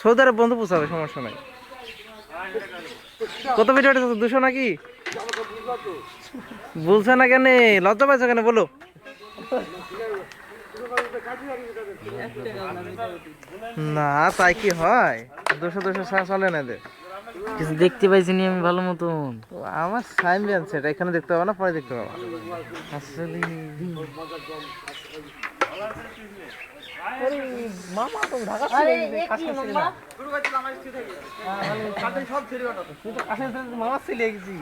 Saudi আরব বন্ধু পোষাবে, সমস্যা নাই। কত ভিডিও 200 নাকি বলছে না কেন? লজ্জা পাইছো কেন বলো? না তাই কি হয়? 200 ছাড়া চলে না এদের। কিছু দেখতে পাইছি নি আমি ভালো মতন। আমার সাইন জানছে, এটা এখানে দেখতে পাবো না, পরে দেখতে পাবো। আসলে মামা তো ঢাকা মামা চলে গেছি।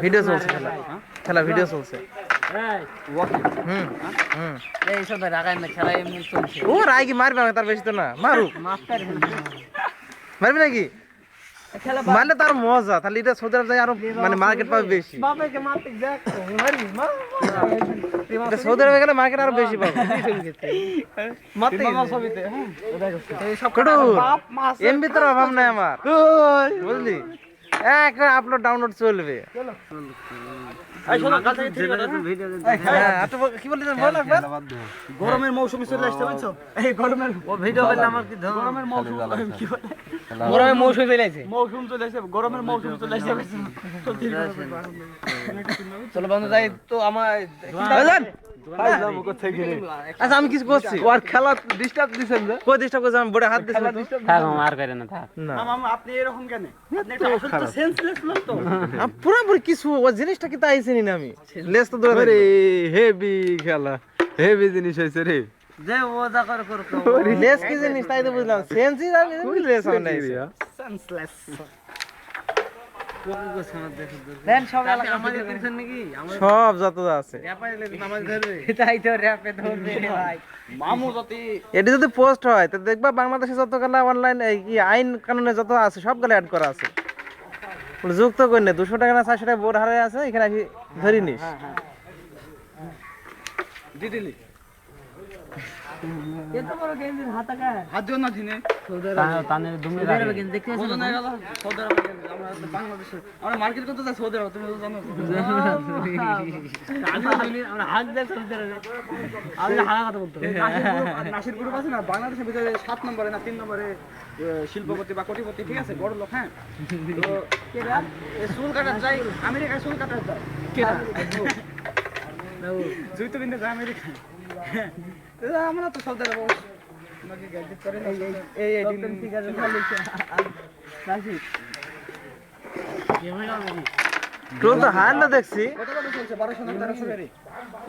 ভিডিও চলছে, খেলা ভিডিও চলছে। ও রায় কি মারবে? তার বেশি তো না, মারু মারবি নাকি? মারলে তার মজা, তাহলে এটা সৌদি আরব আরো মানে মার্কেট পাবে বেশি। সৌদি আরবে গেলে মার্কেট আরো বেশি পাবে। এমবি তোর অভাব নাই আমার, বুঝলি? আপলোড ডাউনলোড চলবে। গরমের মৌসুমে চলে আসতে বুঝছো? এই গরমের ভিডিও করলে আমার কি গরমের মৌসুম কি বলে? গরমের মৌসুম চলে আসে। মৌসুম চলে আসে, গরমের মৌসুম চলে আসে। চলো বন্ধু যাই তো। আমার আচ্ছা আমি কিছু করছি, ওর খেলা ডিস্টার্ব দিছেন যে? কই ডিস্টার্ব করছে? আমি বোর্ডে হাত দিছি। থাক আর করে না, থাক না মামা আপনি এরকম কেন? আপনি একটা আসল তো সেন্সলেস লোক তো। আমি পুরোপুরি কিছু ও জিনিসটা কি তাই চিনি না আমি। লেস তো দূরে আরে হেভি খেলা, হেভি জিনিস হইছে রে। যে ও যা করে করুক। লেস কি জিনিস তাই তো বুঝলাম। সেন্সই জানি লেস হয় নাই। সেন্সলেস। দেন সব এলাকা আমাদের দেখছেন নাকি? সব যত আছে তাই তো র‍্যাপে ধরবে ভাই। মামু যদি এটি যদি পোস্ট হয় তো দেখবা বাংলাদেশে যত গেলা অনলাইন কি আইন কানুনে যত আছে সব গেলা অ্যাড করা আছে। ওটা যুক্ত করে নে, 200 টাকা না 400 টাকা বোর্ড হারে আছে, এখানে আসি ধরি নিস। দিদিলি এত বড় গেম দিন হাত টাকা হাত দিও না দিনে। তানে দুমড়ে রাখে গেম দেখতে বলো না গেল সৌদি আরব আমরা তো বাংলাদেশে আমরা মার্কেট করতে যাই সৌদি আরব, তুমি তো জানো। আমরা হাত দেখ চলতে রে। আমি হারা কথা বলতো। নাসির গ্রুপ আছে না বাংলাদেশের ভিতরে 7 নম্বরে না 3 নম্বরে শিল্পপতি বা কোটিপতি, ঠিক আছে, বড় লোক। হ্যাঁ তো কেরা চুল কাটার যাই আমেরিকায়, চুল কাটার যায় কেরা জুতো কিনতে যায় আমেরিকায়। আমরা তো সৌদি আরব নাকি গ্যাজেট করে এই ঠিক আছে নাসির তোর তো হার না দেখছি। কত কত চলছে? 1200 না 1300 করে?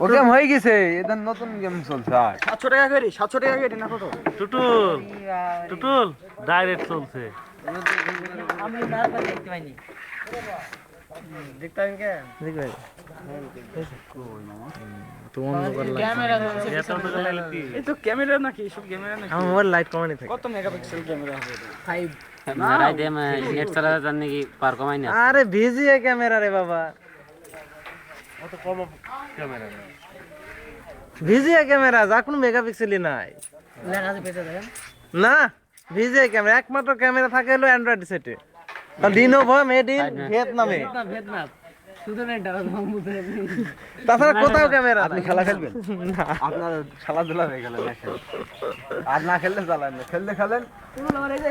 ও গেম হয়ে গেছে, এদের নতুন গেম চলছে। আর 700 টাকা করে, 700 টাকা করে না কত? টুটুল টুটুল ডাইরেক্ট চলছে। আমি তারপর দেখতে পাইনি। দেখতে পাবেন কে? দেখবে ক্যামেরা এত টাকা লাগলে কি? এই তো ক্যামেরা নাকি, সব ক্যামেরা নাকি? আমার মোবাইল লাইট কমানি থাকে। কত মেগাপিক্সেল ক্যামেরা হবে এটা? 5 রাইতে নেট চালাতে জান নাকি পার কমাই না। আরে ভিজিএ ক্যামেরা রে বাবা, অত কম ক্যামেরা না। ভিজিএ ক্যামেরা, যা কোনো মেগাপিক্সেলই নাই। লেখা আছে পেতে দেখেন। না ভিজিএ ক্যামেরা একমাত্র ক্যামেরা থাকে হলো অ্যান্ড্রয়েড সেটে। লিনোভো মেড ইন ভিয়েতনামে, না ভিয়েতনাম শুধু নেট ডালা মুদে। তাছাড়া কোথাও ক্যামেরা আপনি নাই। খেলা খেলবেন? আপনার খেলাধুলা হয়ে গেল, দেখেন। আর না খেললে চালান না, খেললে খেলেন। পুরো আমার এই যে